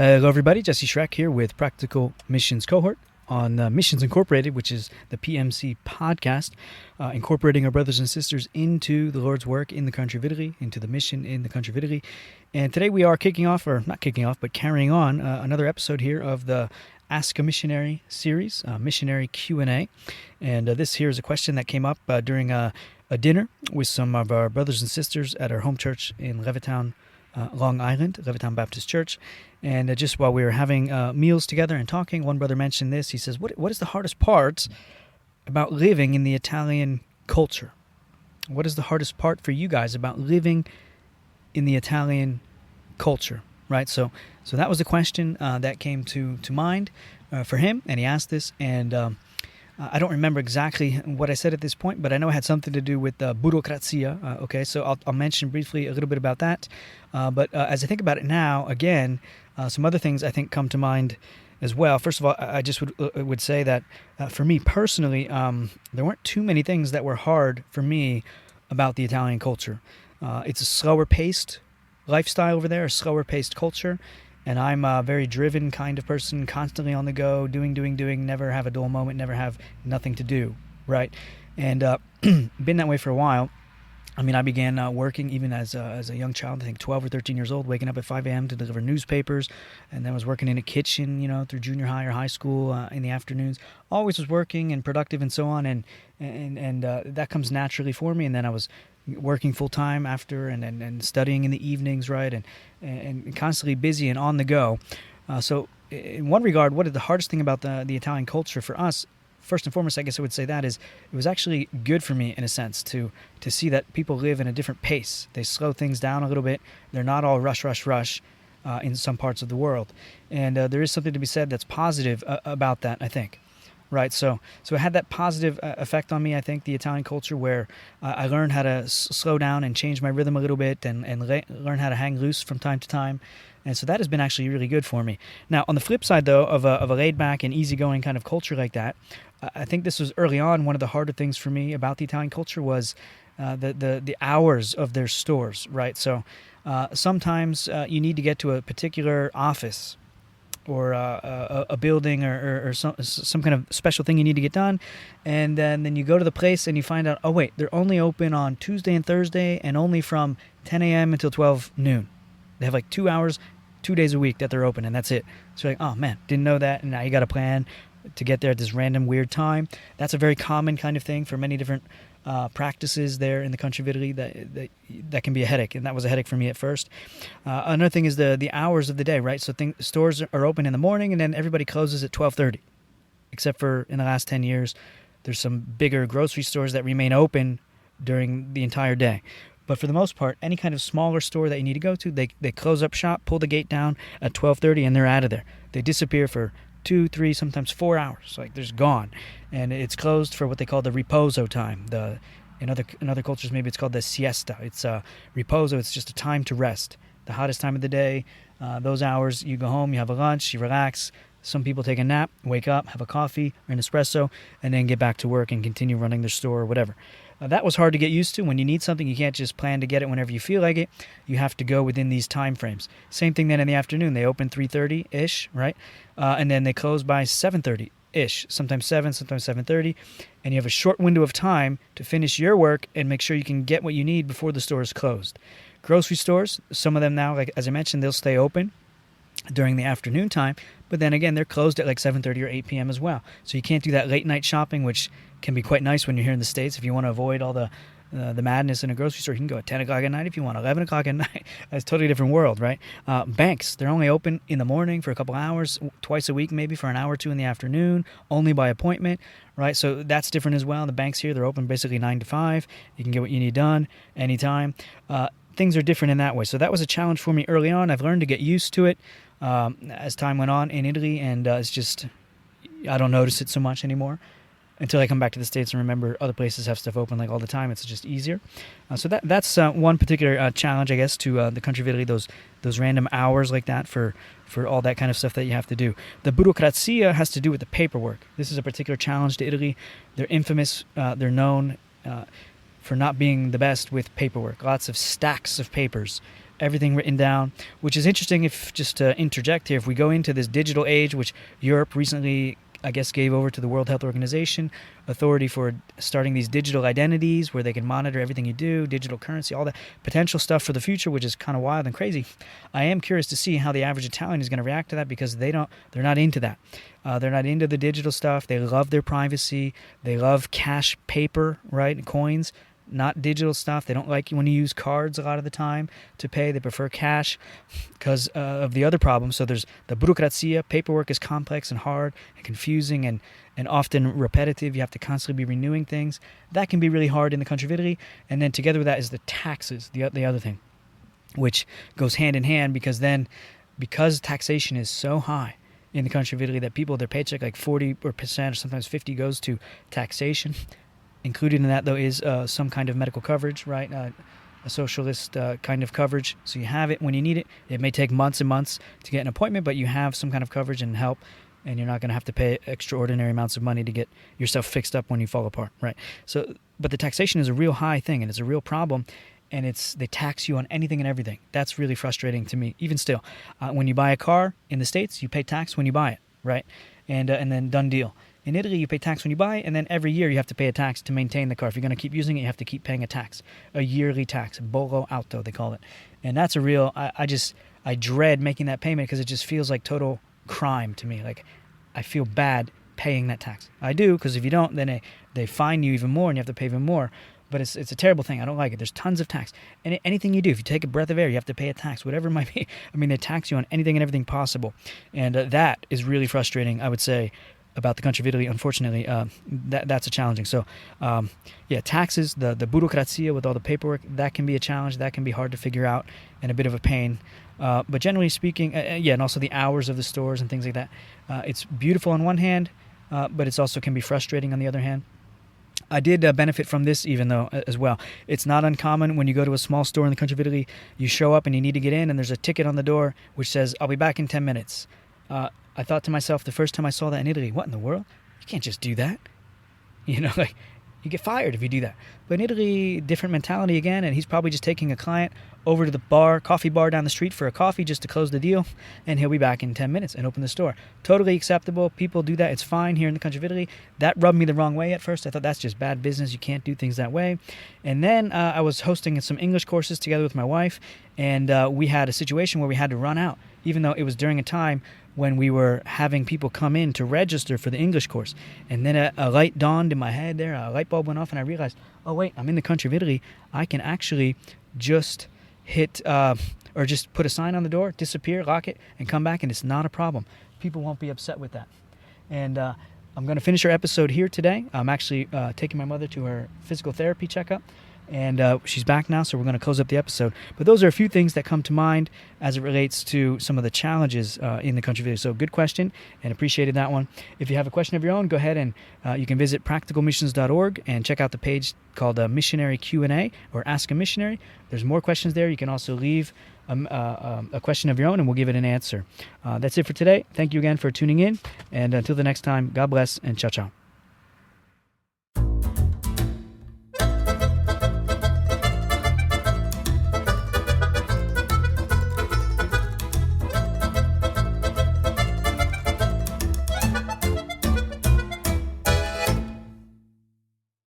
Hello everybody, Jesse Schreck here with Practical Missions Cohort on Missions Incorporated, which is the PMC podcast, incorporating our brothers and sisters into the Lord's work in the country of Italy, into the mission in the country of Italy. And today we are carrying on another episode here of the Ask a Missionary series, Missionary Q&A. And this here is a question that came up during a dinner with some of our brothers and sisters at our home church in Levittown, Long Island, Levittown Baptist Church. And just while we were having meals together and talking, one brother mentioned this. He says, what is the hardest part about living in the Italian culture? What is the hardest part for you guys about living in the Italian culture? Right? So that was the question that came to mind for him, and he asked this, and I don't remember exactly what I said at this point, but I know it had something to do with Bureaucracy. Okay, so I'll mention briefly a little bit about that. But as I think about it now, again, some other things I think come to mind as well. First of all, I just would say that for me personally, there weren't too many things that were hard for me about the Italian culture. It's a slower-paced lifestyle over there, a slower-paced culture. And I'm a very driven kind of person, constantly on the go, doing, never have a dull moment, never have nothing to do, right? And been that way for a while. I mean, I began working even as a young child, I think 12 or 13 years old, waking up at 5 a.m. to deliver newspapers, and then was working in a kitchen, through junior high or high school in the afternoons. Always was working and productive and so on, and that comes naturally for me. And then I was working full-time after and studying in the evenings, right, and constantly busy and on the go. So in one regard, what is the hardest thing about the Italian culture for us? First and foremost, I guess I would say that is it was actually good for me in a sense to see that people live in a different pace. They slow things down a little bit. They're not all rush in some parts of the world. And there is something to be said that's positive about that, I think. Right, so it had that positive effect on me, I think, the Italian culture, where I learned how to slow down and change my rhythm a little bit and learn how to hang loose from time to time. And so that has been actually really good for me. Now, on the flip side, though, of a laid-back and easygoing kind of culture like that, I think this was early on one of the harder things for me about the Italian culture was the hours of their stores, right? So sometimes you need to get to a particular office or a building or some kind of special thing you need to get done, and then you go to the place and you find out, oh wait, they're only open on Tuesday and Thursday and only from 10 a.m. until 12 noon. They have like 2 hours, 2 days a week that they're open, and that's it. So you're like, oh man, didn't know that, and now you got to plan to get there at this random weird time. That's a very common kind of thing for many different practices there in the country of Italy that can be a headache, and that was a headache for me at first. Another thing is the hours of the day, right? So stores are open in the morning, and then everybody closes at 12:30, except for in the last 10 years, there's some bigger grocery stores that remain open during the entire day. But for the most part, any kind of smaller store that you need to go to, they close up shop, pull the gate down at 12:30, and they're out of there. They disappear for 2, 3, sometimes 4 hours. Like, there's gone. And it's closed for what they call the riposo time. In other cultures, maybe it's called the siesta. It's riposo. It's just a time to rest. The hottest time of the day. Those hours, you go home, you have a lunch, you relax. Some people take a nap, wake up, have a coffee or an espresso, and then get back to work and continue running their store or whatever. That was hard to get used to. When you need something, you can't just plan to get it whenever you feel like it. You have to go within these time frames. Same thing then in the afternoon. They open 3:30-ish, right? And then they close by 7:30-ish, sometimes 7, sometimes 7:30. And you have a short window of time to finish your work and make sure you can get what you need before the store is closed. Grocery stores, some of them now, like as I mentioned, they'll stay open during the afternoon time, but then again, they're closed at like 7:30 or 8 p.m. as well. So you can't do that late night shopping, which can be quite nice when you're here in the States. If you want to avoid all the madness in a grocery store, you can go at 10 o'clock at night if you want, 11 o'clock at night. That's a totally different world, right? Banks, they're only open in the morning for a couple hours, twice a week maybe for an hour or two in the afternoon, only by appointment, right? So that's different as well. The banks here, they're open basically 9 to 5. You can get what you need done anytime. Things are different in that way. So that was a challenge for me early on. I've learned to get used to it as time went on in Italy, and it's just, I don't notice it so much anymore until I come back to the States and remember other places have stuff open like all the time. It's just easier. So that's one particular challenge, I guess, to the country of Italy, those random hours like that for all that kind of stuff that you have to do. The Bureaucracy has to do with the paperwork. This is a particular challenge to Italy. They're infamous. They're known for not being the best with paperwork. Lots of stacks of papers everything written down, which is interesting. If just to interject here, if we go into this digital age, which Europe recently, I guess, gave over to the World Health Organization authority for starting these digital identities where they can monitor everything you do, digital currency, all that potential stuff for the future, which is kind of wild and crazy. I am curious to see how the average Italian is going to react to that, because they're not into that. They're not into the digital stuff. They love their privacy. They love cash paper, right? Coins, not digital stuff. They don't like when you use cards a lot of the time to pay. They prefer cash because of the other problems. So there's the Bureaucracy. Paperwork is complex and hard and confusing and often repetitive. You have to constantly be renewing things. That can be really hard in the country of Italy. And then together with that is the taxes, the other thing, which goes hand in hand, because taxation is so high in the country of Italy that people, their paycheck, like 40% or sometimes 50% goes to taxation. Included in that, though, is some kind of medical coverage, right? A socialist kind of coverage. So you have it when you need it. It may take months and months to get an appointment, but you have some kind of coverage and help, and you're not going to have to pay extraordinary amounts of money to get yourself fixed up when you fall apart, right? So, but the taxation is a real high thing, and it's a real problem, and they tax you on anything and everything. That's really frustrating to me. Even still, when you buy a car in the States, you pay tax when you buy it, right? And then done deal. In Italy, you pay tax when you buy it, and then every year you have to pay a tax to maintain the car. If you're going to keep using it, you have to keep paying a tax, a yearly tax, bollo auto, they call it. And that's a real, I dread making that payment because it just feels like total crime to me. Like, I feel bad paying that tax. I do, because if you don't, then they fine you even more and you have to pay even more. But it's a terrible thing. I don't like it. There's tons of tax. And anything you do, if you take a breath of air, you have to pay a tax, whatever it might be. I mean, they tax you on anything and everything possible. And that is really frustrating, I would say, about the country of Italy. Unfortunately, that's a challenging. So, taxes, the Bureaucracy with all the paperwork, that can be a challenge. That can be hard to figure out and a bit of a pain. But generally speaking, and also the hours of the stores and things like that. It's beautiful on one hand, but it's also can be frustrating on the other hand. I did benefit from this even though as well. It's not uncommon when you go to a small store in the country of Italy, you show up and you need to get in and there's a ticket on the door which says, "I'll be back in 10 minutes. I thought to myself the first time I saw that in Italy, what in the world? You can't just do that. Like, you get fired if you do that. But in Italy, different mentality again, and he's probably just taking a client over to the coffee bar down the street for a coffee just to close the deal, and he'll be back in 10 minutes and open the store. Totally acceptable. People do that. It's fine here in the country of Italy. That rubbed me the wrong way at first. I thought that's just bad business. You can't do things that way. And then I was hosting some English courses together with my wife, and we had a situation where we had to run out, even though it was during a time when we were having people come in to register for the English course. And then a light dawned in my head there, a light bulb went off, and I realized, oh wait, I'm in the country of Italy. I can actually just hit, or just put a sign on the door, disappear, lock it, and come back, and it's not a problem. People won't be upset with that. And I'm going to finish our episode here today. I'm actually taking my mother to her physical therapy checkup, and she's back now, so we're going to close up the episode. But those are a few things that come to mind as it relates to some of the challenges in the country of Italy. So good question, and appreciated that one. If you have a question of your own, go ahead and you can visit practicalmissions.org and check out the page called Missionary Q&A or Ask a Missionary. There's more questions there. You can also leave a question of your own, and we'll give it an answer. That's it for today. Thank you again for tuning in, and until the next time, God bless, and ciao, ciao.